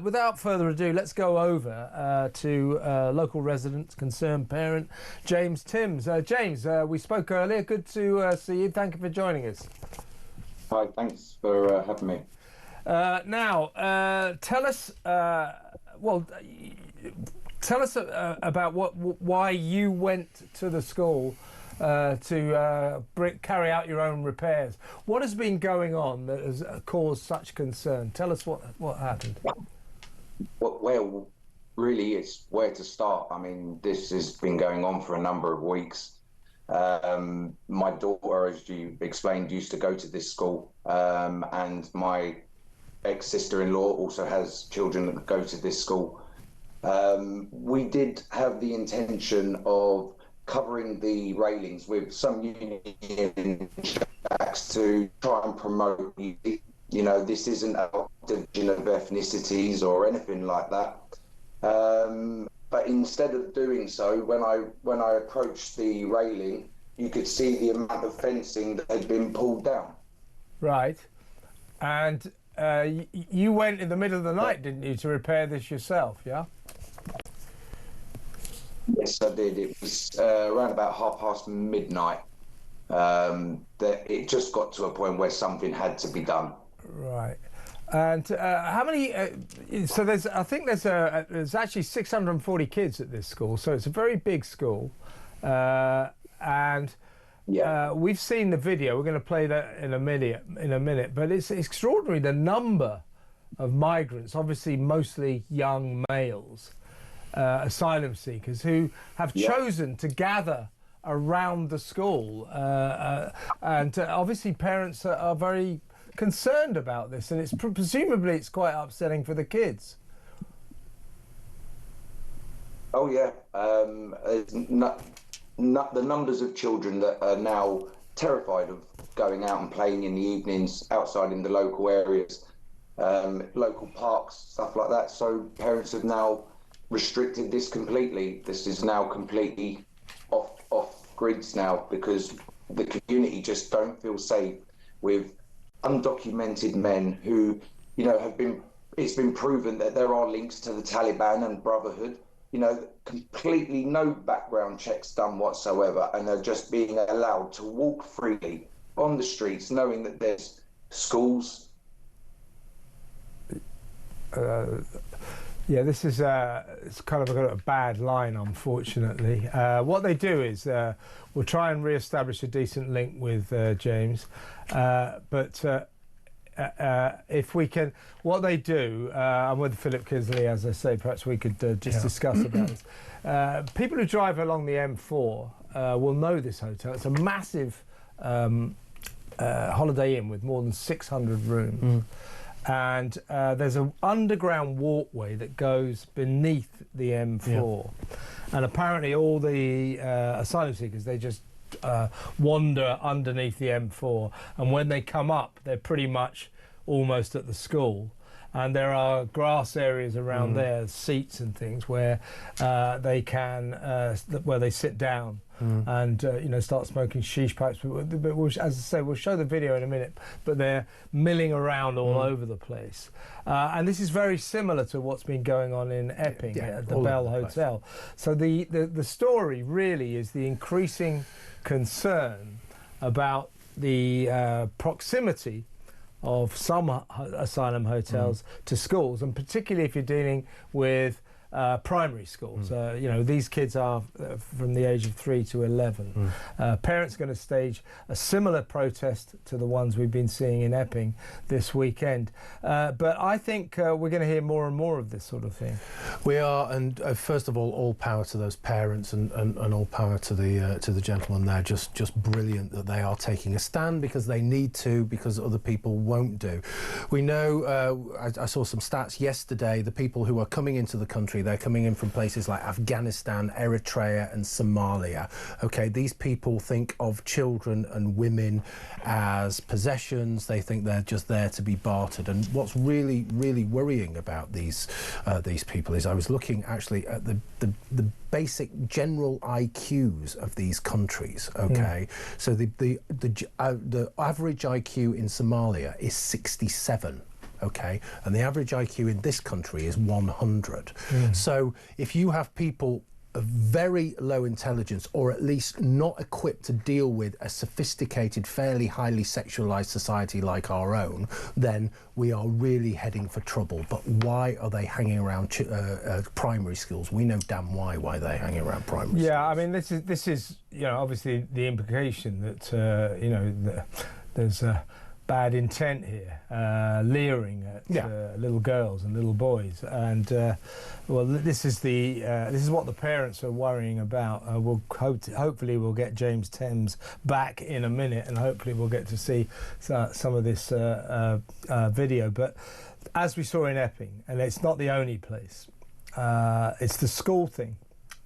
Without further ado, let's go over to local resident, concerned parent, James Timms. James, we spoke earlier. Good to see you. Thank you for joining us. Hi, thanks for having me. Now, tell us, about why you went to the school to carry out your own repairs. What has been going on that has caused such concern? Tell us what happened. Well, really, it's where to start. I mean, this has been going on for a number of weeks. My daughter, as you explained, used to go to this school, and my ex-sister-in-law also has children that go to this school. We did have the intention of covering the railings with some union tracks to try and promote, you know, this isn't a division of ethnicities or anything like that. But instead of doing so, when I approached the railing, you could see the amount of fencing that had been pulled down. Right. And you went in the middle of the night, didn't you, to repair this yourself, yeah? Yes, I did. It was around about midnight. That it just got to a point where something had to be done. Right. And how many? So there's actually 640 kids at this school, so it's a very big school. And yeah, we've seen the video. We're going to play that in a minute. But it's extraordinary the number of migrants, obviously mostly young males, asylum seekers who have chosen to gather around the school, and obviously parents are very concerned about this, and it's presumably it's quite upsetting for the kids. Oh yeah, the numbers of children that are now terrified of going out and playing in the evenings outside in the local areas, local parks, stuff like that. So parents have now restricted this completely. This is now completely off grids now, because the community just don't feel safe with undocumented men who, you know, it's been proven that there are links to the Taliban and Brotherhood, you know, completely no background checks done whatsoever, and they're just being allowed to walk freely on the streets, knowing that there's schools. Yeah, this is it's kind of a bad line, unfortunately. What they do is we'll try and re-establish a decent link with James, but if we can, what they do, I'm with Philip Kisley, as I say, perhaps we could just discuss about this. People who drive along the M4 will know this hotel. It's a massive Holiday Inn with more than 600 rooms. And there's an underground walkway that goes beneath the M4, and apparently all the asylum seekers, they just wander underneath the M4, and when they come up they're pretty much almost at the school, and there are grass areas around there, seats and things where they can where they sit down and you know, start smoking sheesh pipes. But we'll, as I say, we'll show the video in a minute, but they're milling around all over the place, and this is very similar to what's been going on in Epping at the Bell Hotel. So the story really is the increasing concern about the proximity of some asylum hotels to schools, and particularly if you're dealing with primary schools. You know, these kids are from the age of 3 to 11. Parents are going to stage a similar protest to the ones we've been seeing in Epping this weekend. But I think we're going to hear more and more of this sort of thing. We are, and first of all power to those parents, and all power to the gentleman there. Just brilliant that they are taking a stand, because they need to, because other people won't do. We know, I saw some stats yesterday, the people who are coming into the country, they're coming in from places like Afghanistan, Eritrea and Somalia. Okay, these people think of children and women as possessions. They think they're just there to be bartered. And what's really, really worrying about these people is, I was looking actually at the basic general IQs of these countries. Okay, so the average IQ in Somalia is 67. okay, and the average IQ in this country is 100. So if you have people of very low intelligence, or at least not equipped to deal with a sophisticated, fairly highly sexualized society like our own, then we are really heading for trouble. But why are they hanging around primary schools? We know damn why they're hanging around primary schools. Yeah, I mean, this is obviously the implication that there's bad intent here, leering at little girls and little boys, and well, this is what the parents are worrying about. Hopefully we'll get James Thames back in a minute, and hopefully we'll get to see some of this video. But as we saw in Epping, and it's not the only place, it's the school thing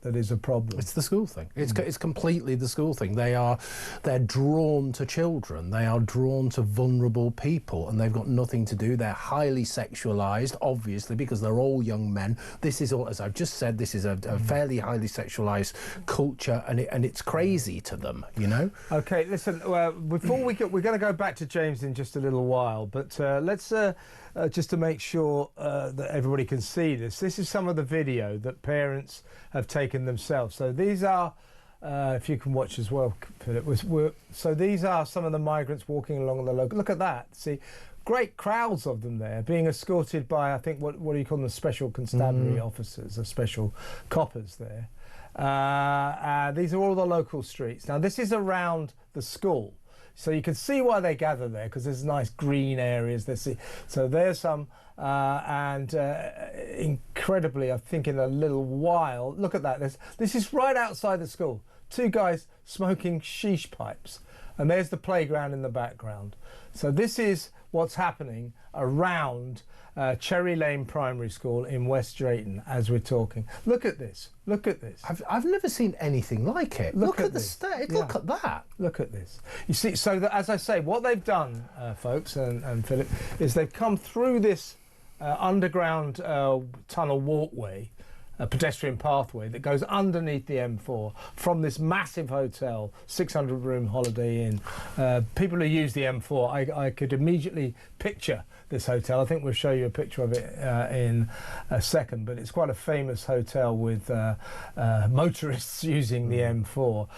that is a problem. It's the school thing. It's completely the school thing. They're drawn to children. They are drawn to vulnerable people, and they've got nothing to do. They're highly sexualized, obviously, because they're all young men. This is all, as I've just said, this is a fairly highly sexualized culture, and it's crazy to them, you know. Okay, listen. Before we're going to go back to James in just a little while, but let's. Just to make sure that everybody can see this. This is some of the video that parents have taken themselves. So these are, if you can watch as well, Philip. So these are some of the migrants walking along the local. Look at that. See, great crowds of them there, being escorted by, I think, what do you call them, special constabulary officers, or special coppers there. These are all the local streets. Now, this is around the school. So you can see why they gather there, because there's nice green areas. So there's some, and incredibly, I think in a little while, look at that. This is right outside the school. Two guys smoking sheesh pipes, and there's the playground in the background. So this is what's happening around Cherry Lane Primary School in West Drayton as we're talking. Look at this. Look at this. I've never seen anything like it. Look at the state. Look at that. Look at this. You see, so that, as I say, what they've done, folks and Philip, is they've come through this underground tunnel walkway, a pedestrian pathway that goes underneath the M4 from this massive hotel, 600-room Holiday Inn. People who use the M4, I could immediately picture this hotel. I think we'll show you a picture of it in a second, but it's quite a famous hotel with motorists using the M4.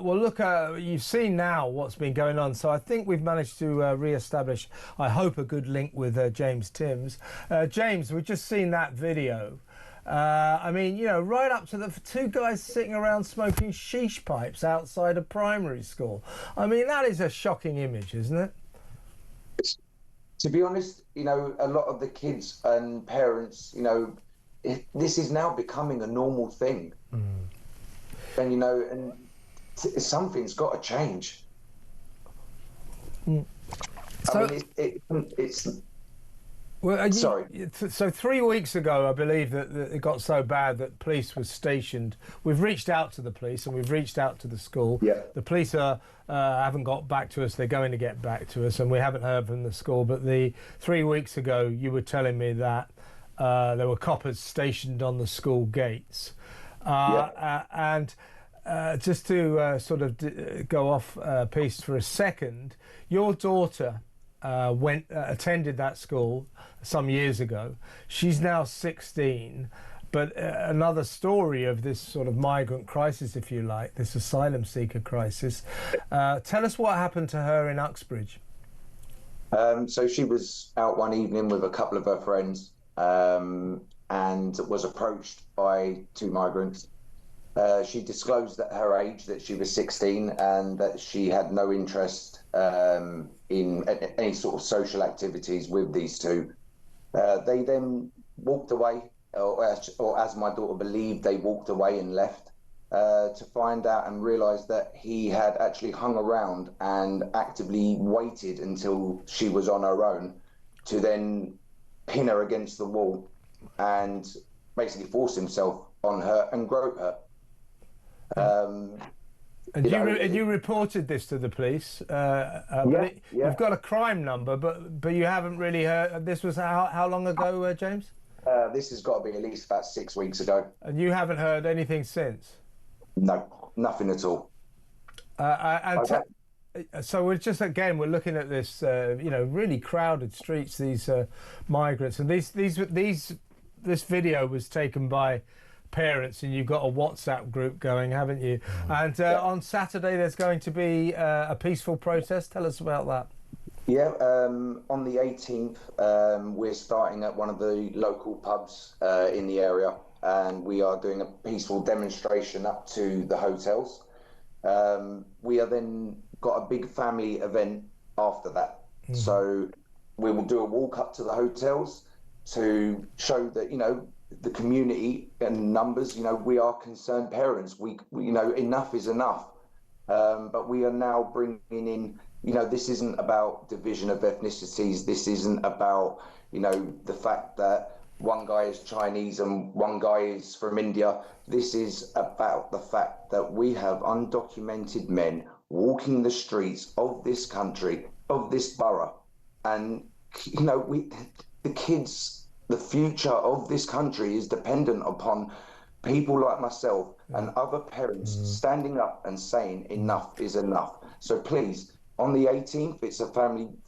Well, look, you've seen now what's been going on, so I think we've managed to re-establish, I hope, a good link with James Thames. James, we've just seen that video. I mean, right up to the two guys sitting around smoking sheesh pipes outside a primary school. I mean, that is a shocking image, isn't it? To be honest, a lot of the kids and parents, this is now becoming a normal thing. And, something's got to change. So, I mean, it's... Well, sorry. So 3 weeks ago, I believe that it got so bad that police was stationed. We've reached out to the police and we've reached out to the school. Yeah. The police haven't got back to us. They're going to get back to us, and we haven't heard from the school. But 3 weeks ago, you were telling me that there were coppers stationed on the school gates. And just to sort of go off piece for a second, your daughter attended that school some years ago. She's now 16, but another story of this sort of migrant crisis, if you like, this asylum seeker crisis. Tell us what happened to her in Uxbridge. So she was out one evening with a couple of her friends and was approached by two migrants. She disclosed that her age, that she was 16, and that she had no interest in any sort of social activities with these two. They then walked away, or as my daughter believed, they walked away and left, to find out and realise that he had actually hung around and actively waited until she was on her own to then pin her against the wall and basically force himself on her and grope her. And you reported this to the police. You've got a crime number, but you haven't really heard. This was how long ago, James? This has got to be at least about 6 weeks ago. And you haven't heard anything since? No, nothing at all. so we're just, again, we're looking at this, you know, really crowded streets, these migrants, and this video was taken by parents, and you've got a WhatsApp group going, haven't you? And on Saturday there's going to be a peaceful protest. Tell us about that. Yeah, on the 18th, we're starting at one of the local pubs in the area, and we are doing a peaceful demonstration up to the hotels. We are then got a big family event after that. So we will do a walk up to the hotels to show that, you know, the community and numbers, you know, we are concerned parents. We you know, enough is enough. But we are now bringing in, you know, this isn't about division of ethnicities. This isn't about, you know, the fact that one guy is Chinese and one guy is from India. This is about the fact that we have undocumented men walking the streets of this country, of this borough. And, you know, the kids, the future of this country is dependent upon people like myself and other parents standing up and saying enough is enough. So please, on the 18th, it's a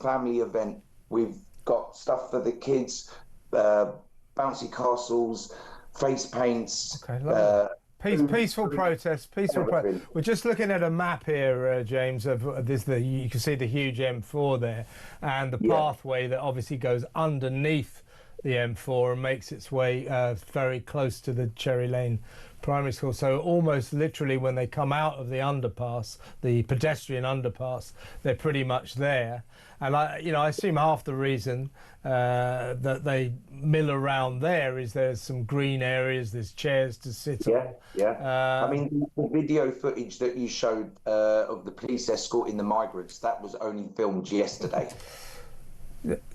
family event. We've got stuff for the kids, bouncy castles, face paints. Okay, peaceful protest. We're just looking at a map here, James, of this. You can see the huge M4 there, and the pathway that obviously goes underneath the M4 and makes its way very close to the Cherry Lane Primary School. So almost literally, when they come out of the underpass, the pedestrian underpass, they're pretty much there. And I assume half the reason that they mill around there is there's some green areas, there's chairs to sit on. I mean, the video footage that you showed of the police escorting the migrants, that was only filmed yesterday.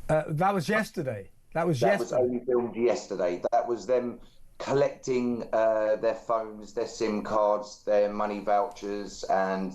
That was yesterday. That was only filmed yesterday. That was them collecting their phones, their SIM cards, their money vouchers, and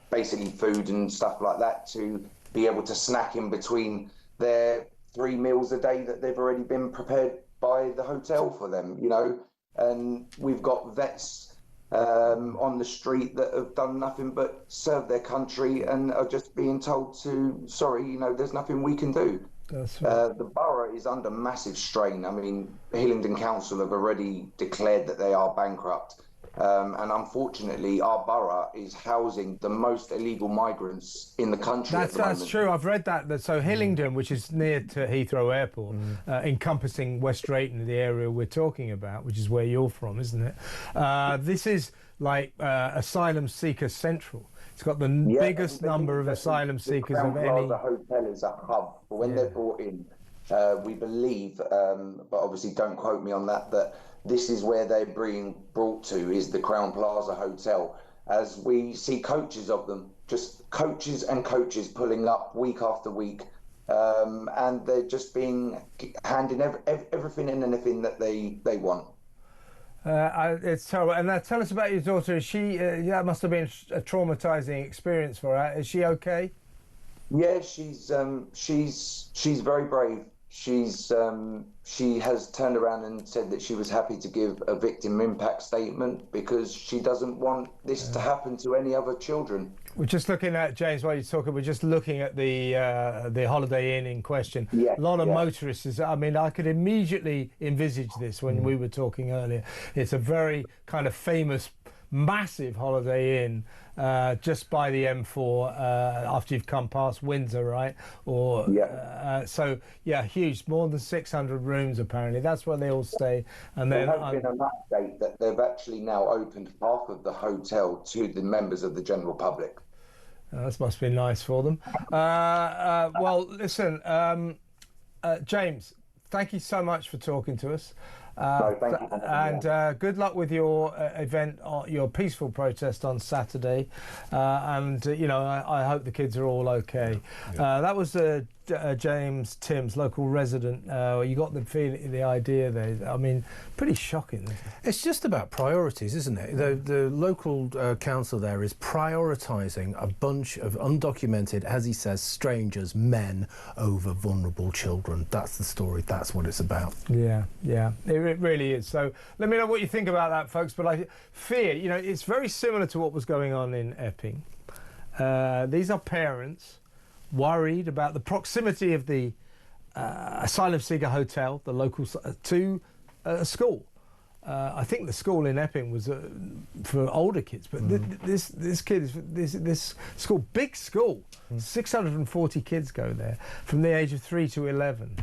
basically food and stuff like that to be able to snack in between their 3 meals a day that they've already been prepared by the hotel for them, you know. And we've got vets on the street that have done nothing but serve their country and are just being told to, sorry, you know, there's nothing we can do. That's right. The borough is under massive strain. I mean, Hillingdon Council have already declared that they are bankrupt. And unfortunately, our borough is housing the most illegal migrants in the country. That's true. I've read that. So Hillingdon, which is near to Heathrow Airport, encompassing West Drayton, the area we're talking about, which is where you're from, isn't it? This is like asylum seeker central. It's got the biggest number of asylum seekers of any. The hotel is a hub. But when they're brought in, we believe, but obviously don't quote me on that, that this is where they're being brought to, is the Crown Plaza Hotel. As we see coaches of them, just coaches and coaches pulling up week after week. And they're just being handing everything and anything that they want. It's terrible. And tell us about your daughter. Is she? That must have been a traumatizing experience for her. Is she okay? Yeah, she's very brave. She has turned around and said that she was happy to give a victim impact statement because she doesn't want this to happen to any other children. We're just looking at, James, while you're talking, we're just looking at the Holiday Inn in question. A lot of motorists. I mean, I could immediately envisage this when we were talking earlier. It's a very kind of famous, massive Holiday Inn just by the M4 after you've come past Windsor, right? Or so huge, more than 600 rooms apparently. That's where they all stay. And then there has been an update that they've actually now opened half of the hotel to the members of the general public. That must be nice for them. Well, listen, James, thank you so much for talking to us. No, thank you. And good luck with your event, your peaceful protest on Saturday. And, you know, I hope the kids are all okay. That was James Timms, local resident. You got the idea there. I mean, pretty shocking. It's just about priorities, isn't it? The local council there is prioritising a bunch of undocumented, as he says, strangers, men, over vulnerable children. That's the story. That's what it's about. Yeah. It really is. So let me know what you think about that, folks. But fear, you know, it's very similar to what was going on in Epping. These are parents worried about the proximity of the Asylum Seeker Hotel, the local, to a school. I think the school in Epping was for older kids, but this kid is this school, big school, 640 kids go there from the age of 3 to 11.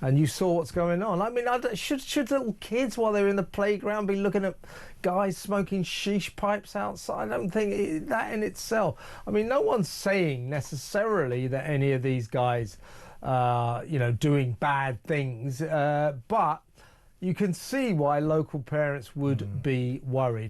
And you saw what's going on. I mean, should little kids, while they're in the playground, be looking at guys smoking sheesh pipes outside? I don't think that in itself. I mean, no one's saying necessarily that any of these guys are, you know, doing bad things, but you can see why local parents would be worried.